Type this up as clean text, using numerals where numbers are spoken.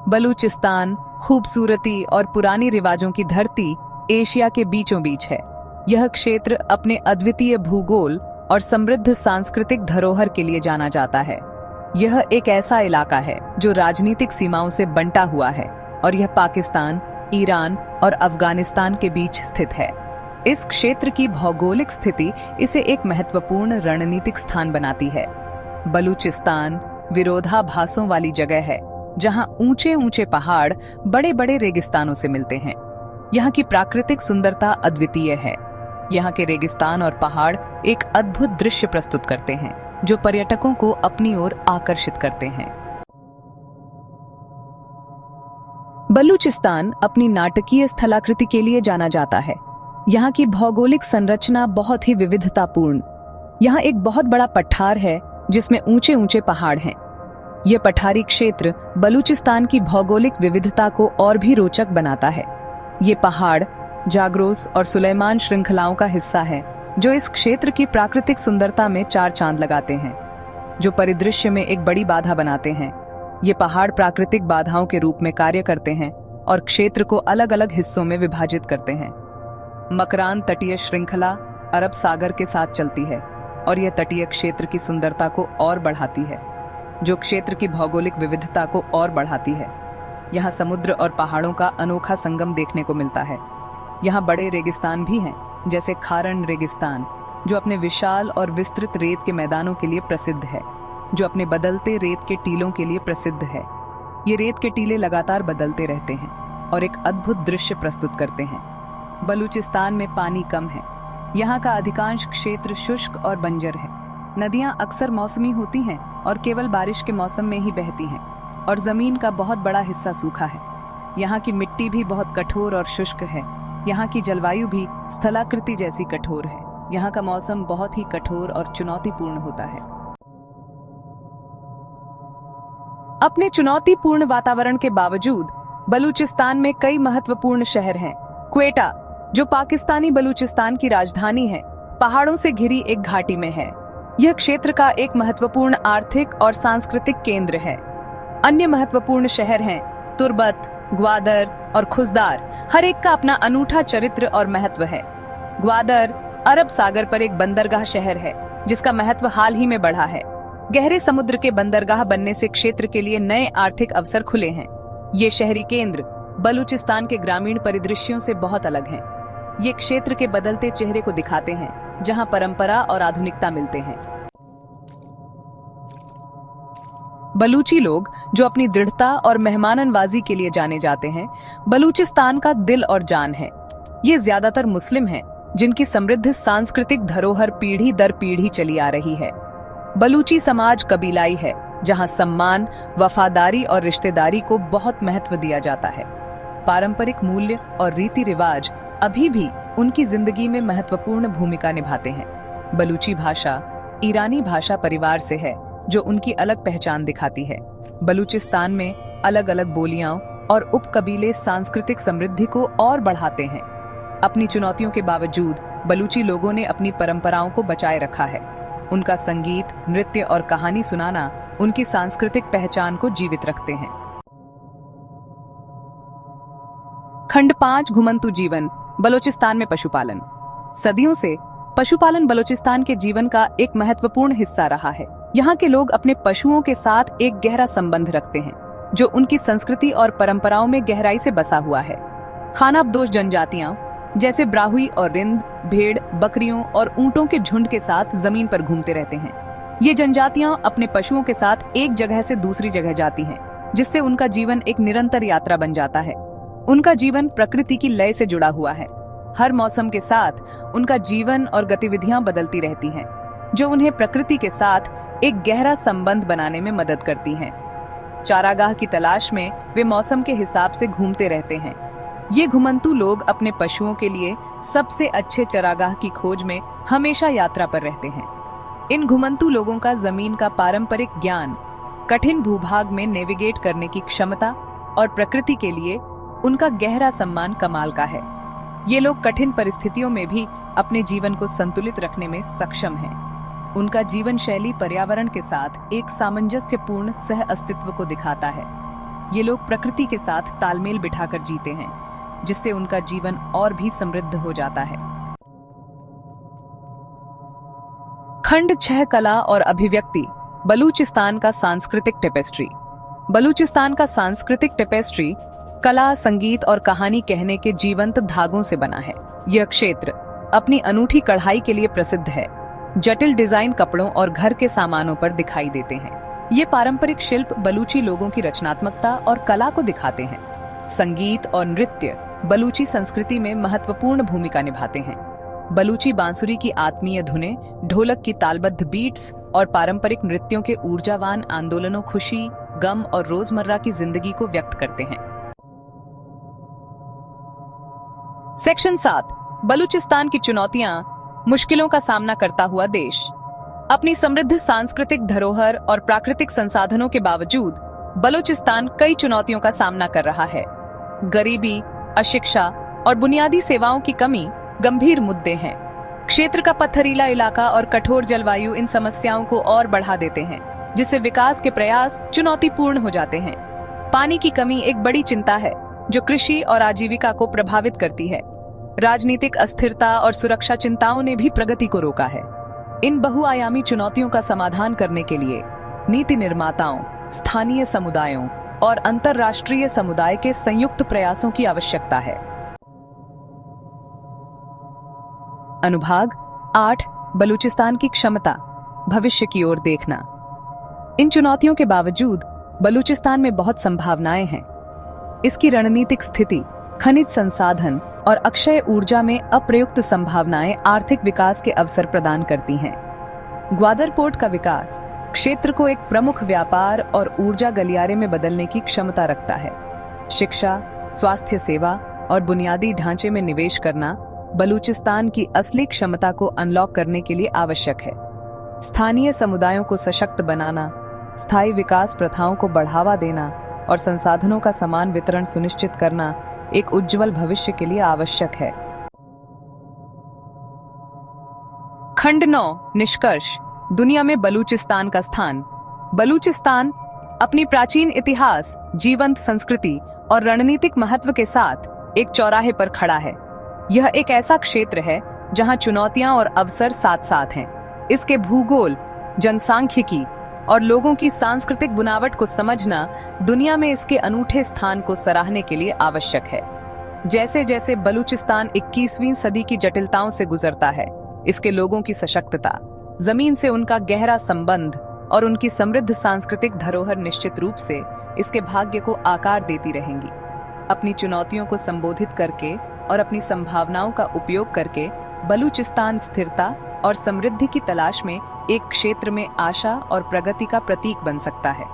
बलूचिस्तान खूबसूरती और पुरानी रिवाजों की धरती एशिया के बीचों बीच है। यह क्षेत्र अपने अद्वितीय भूगोल और समृद्ध सांस्कृतिक धरोहर के लिए जाना जाता है। यह एक ऐसा इलाका है जो राजनीतिक सीमाओं से बंटा हुआ है और यह पाकिस्तान, ईरान और अफगानिस्तान के बीच स्थित है। इस क्षेत्र की भौगोलिक स्थिति इसे एक महत्वपूर्ण रणनीतिक स्थान बनाती है। बलूचिस्तान विरोधाभासों वाली जगह है, जहां ऊंचे ऊंचे पहाड़ बड़े बड़े रेगिस्तानों से मिलते हैं। यहाँ की प्राकृतिक सुंदरता अद्वितीय है। यहाँ के रेगिस्तान और पहाड़ एक अद्भुत दृश्य प्रस्तुत करते हैं, जो पर्यटकों को अपनी ओर आकर्षित करते हैं। बलूचिस्तान अपनी नाटकीय स्थलाकृति के लिए जाना जाता है। यहाँ की भौगोलिक संरचना बहुत ही विविधतापूर्ण। यहाँ एक बहुत बड़ा पठार है जिसमें ऊंचे ऊंचे पहाड़ हैं। यह पठारी क्षेत्र बलूचिस्तान की भौगोलिक विविधता को और भी रोचक बनाता है। ये पहाड़ जाग्रोस और सुलेमान श्रृंखलाओं का हिस्सा है, जो इस क्षेत्र की प्राकृतिक सुंदरता में चार चांद लगाते हैं, जो परिदृश्य में एक बड़ी बाधा बनाते हैं। ये पहाड़ प्राकृतिक बाधाओं के रूप में कार्य करते हैं और क्षेत्र को अलग अलग हिस्सों में विभाजित करते हैं। मकरान तटीय श्रृंखला अरब सागर के साथ चलती है और यह तटीय क्षेत्र की सुंदरता को और बढ़ाती है, जो क्षेत्र की भौगोलिक विविधता को और बढ़ाती है। यहाँ समुद्र और पहाड़ों का अनोखा संगम देखने को मिलता है। यहाँ बड़े रेगिस्तान भी हैं, जैसे खारन रेगिस्तान, जो अपने विशाल और विस्तृत रेत के मैदानों के लिए प्रसिद्ध है, जो अपने बदलते रेत के टीलों के लिए प्रसिद्ध है। ये रेत के टीले लगातार बदलते रहते हैं और एक अद्भुत दृश्य प्रस्तुत करते हैं। बलूचिस्तान में पानी कम है। यहाँ का अधिकांश क्षेत्र शुष्क और बंजर है। नदियाँ अक्सर मौसमी होती हैं और केवल बारिश के मौसम में ही बहती हैं, और जमीन का बहुत बड़ा हिस्सा सूखा है। यहाँ की मिट्टी भी बहुत कठोर और शुष्क है। यहाँ की जलवायु भी स्थलाकृति जैसी कठोर है। यहाँ का मौसम बहुत ही कठोर और चुनौतीपूर्ण होता है। अपने चुनौतीपूर्ण वातावरण के बावजूद बलूचिस्तान में कई महत्वपूर्ण शहर हैं। क्वेटा, जो पाकिस्तानी बलूचिस्तान की राजधानी है, पहाड़ों से घिरी एक घाटी में है। यह क्षेत्र का एक महत्वपूर्ण आर्थिक और सांस्कृतिक केंद्र है। अन्य महत्वपूर्ण शहर हैं तुर्बत, ग्वादर और खुजदार। हर एक का अपना अनूठा चरित्र और महत्व है। ग्वादर अरब सागर पर एक बंदरगाह शहर है, जिसका महत्व हाल ही में बढ़ा है। गहरे समुद्र के बंदरगाह बनने से क्षेत्र के लिए नए आर्थिक अवसर खुले हैं। ये शहरी केंद्र बलूचिस्तान के ग्रामीण परिदृश्यों से बहुत अलग हैं। ये क्षेत्र के बदलते चेहरे को दिखाते हैं, जहां परंपरा और आधुनिकता मिलते हैं। बलूची लोग, जो अपनी दृढ़ता और मेहमाननवाजी के लिए जाने जाते हैं, बलूचिस्तान का दिल और जान है। ये ज्यादातर मुस्लिम हैं, जिनकी समृद्ध सांस्कृतिक धरोहर पीढ़ी दर पीढ़ी चली आ रही है। बलूची समाज कबीलाई है, जहां सम्मान, वफादारी और रिश्तेदारी को बहुत महत्व दिया जाता है। पारंपरिक मूल्य और रीति रिवाज अभी भी उनकी जिंदगी में महत्वपूर्ण भूमिका निभाते हैं। बलूची भाषा ईरानी भाषा परिवार से है, जो उनकी अलग पहचान दिखाती है। बलूचिस्तान में अलग अलग बोलियां और उपकबीले सांस्कृतिक समृद्धि को और बढ़ाते हैं। अपनी चुनौतियों के बावजूद बलूची लोगों ने अपनी परंपराओं को बचाए रखा है। उनका संगीत, नृत्य और कहानी सुनाना उनकी सांस्कृतिक पहचान को जीवित रखते हैं। खंड 5 घुमंतू जीवन बलूचिस्तान में पशुपालन। सदियों से पशुपालन बलूचिस्तान के जीवन का एक महत्वपूर्ण हिस्सा रहा है। यहाँ के लोग अपने पशुओं के साथ एक गहरा संबंध रखते हैं, जो उनकी संस्कृति और परंपराओं में गहराई से बसा हुआ है। खानाबदोश जनजातियां जैसे ब्राहुई और रिंद, भेड़, बकरियों और ऊंटों के झुंड के साथ जमीन पर घूमते रहते हैं। ये जनजातियां अपने पशुओं के साथ एक जगह से दूसरी जगह जाती हैं, जिससे उनका जीवन एक निरंतर यात्रा बन जाता है। उनका जीवन प्रकृति की लय से जुड़ा हुआ है। हर मौसम के साथ उनका जीवन और गतिविधियां बदलती रहती हैं, जो उन्हें प्रकृति के साथ एक गहरा संबंध बनाने में मदद करती हैं। चारागाह की तलाश में वे मौसम के हिसाब से घूमते रहते हैं। ये घुमंतू लोग अपने पशुओं के लिए सबसे अच्छे चारागाह की खोज में हमेशा यात्रा पर रहते हैं। इन घुमंतू लोगों का जमीन का पारंपरिक ज्ञान, कठिन भूभाग में नेविगेट करने की क्षमता और प्रकृति के लिए उनका गहरा सम्मान कमाल का है। ये लोग कठिन परिस्थितियों में भी अपने जीवन को संतुलित रखने में सक्षम हैं। उनका जीवन शैली पर्यावरण के साथ एक सामंजस्यपूर्ण सह अस्तित्व को दिखाता है। ये लोग प्रकृति के साथ तालमेल बिठाकर जीते हैं, जिससे उनका जीवन और भी समृद्ध हो जाता है। खंड 6 कला और अभिव्यक्ति, बलूचिस्तान का सांस्कृतिक टेपेस्ट्री। बलूचिस्तान का सांस्कृतिक टेपेस्ट्री कला, संगीत और कहानी कहने के जीवंत धागों से बना है। यह क्षेत्र अपनी अनूठी कढ़ाई के लिए प्रसिद्ध है, जटिल डिजाइन कपड़ों और घर के सामानों पर दिखाई देते हैं। ये पारंपरिक शिल्प बलूची लोगों की रचनात्मकता और कला को दिखाते हैं। संगीत और नृत्य बलूची संस्कृति में महत्वपूर्ण भूमिका निभाते हैं। बलूची बांसुरी की आत्मीय धुनें, ढोलक की तालबद्ध बीट्स और पारंपरिक नृत्यों के ऊर्जावान आंदोलनों खुशी, गम और रोजमर्रा की जिंदगी को व्यक्त करते हैं। सेक्शन 7, बलूचिस्तान की चुनौतियां, मुश्किलों का सामना करता हुआ देश। अपनी समृद्ध सांस्कृतिक धरोहर और प्राकृतिक संसाधनों के बावजूद बलूचिस्तान कई चुनौतियों का सामना कर रहा है। गरीबी, अशिक्षा और बुनियादी सेवाओं की कमी गंभीर मुद्दे हैं। क्षेत्र का पथरीला इलाका और कठोर जलवायु इन समस्याओं को और बढ़ा देते हैं, जिससे विकास के प्रयास चुनौतीपूर्ण हो जाते हैं। पानी की कमी एक बड़ी चिंता है, जो कृषि और आजीविका को प्रभावित करती है। राजनीतिक अस्थिरता और सुरक्षा चिंताओं ने भी प्रगति को रोका है। इन बहुआयामी चुनौतियों का समाधान करने के लिए नीति निर्माताओं, स्थानीय समुदायों और अंतर्राष्ट्रीय समुदाय के संयुक्त प्रयासों की आवश्यकता है। अनुभाग 8, बलूचिस्तान की क्षमता, भविष्य की ओर देखना। इन चुनौतियों के बावजूद बलूचिस्तान में बहुत संभावनाएं हैं। इसकी रणनीतिक स्थिति, खनिज संसाधन और अक्षय ऊर्जा में अप्रयुक्त संभावनाएं आर्थिक विकास के अवसर प्रदान करती हैं। ग्वादर पोर्ट का विकास क्षेत्र को एक प्रमुख व्यापार और ऊर्जा गलियारे में बदलने की क्षमता रखता है। शिक्षा, स्वास्थ्य सेवा और बुनियादी ढांचे में निवेश करना बलूचिस्तान की असली क्षमता को अनलॉक करने के लिए आवश्यक है। स्थानीय समुदायों को सशक्त बनाना, स्थायी विकास प्रथाओं को बढ़ावा देना और संसाधनों का समान वितरण सुनिश्चित करना एक उज्जवल भविष्य के लिए आवश्यक है। खंड 9, निष्कर्ष, दुनिया में बलूचिस्तान का स्थान। बलूचिस्तान अपनी प्राचीन इतिहास, जीवंत संस्कृति और रणनीतिक महत्व के साथ एक चौराहे पर खड़ा है। यह एक ऐसा क्षेत्र है जहां चुनौतियां और अवसर साथ साथ हैं। इसके भूगोल, जनसांख्यिकी और लोगों की सांस्कृतिक बुनावट को समझना दुनिया में इसके अनूठे स्थान को सराहने के लिए आवश्यक है। जैसे जैसे बलूचिस्तान 21वीं सदी की जटिलताओं से गुजरता है, इसके लोगों की सशक्तता, जमीन से उनका गहरा संबंध और उनकी समृद्ध सांस्कृतिक धरोहर निश्चित रूप से इसके भाग्य को आकार देती रहेंगी। अपनी चुनौतियों को संबोधित करके और अपनी संभावनाओं का उपयोग करके बलूचिस्तान स्थिरता और समृद्धि की तलाश में एक क्षेत्र में आशा और प्रगति का प्रतीक बन सकता है।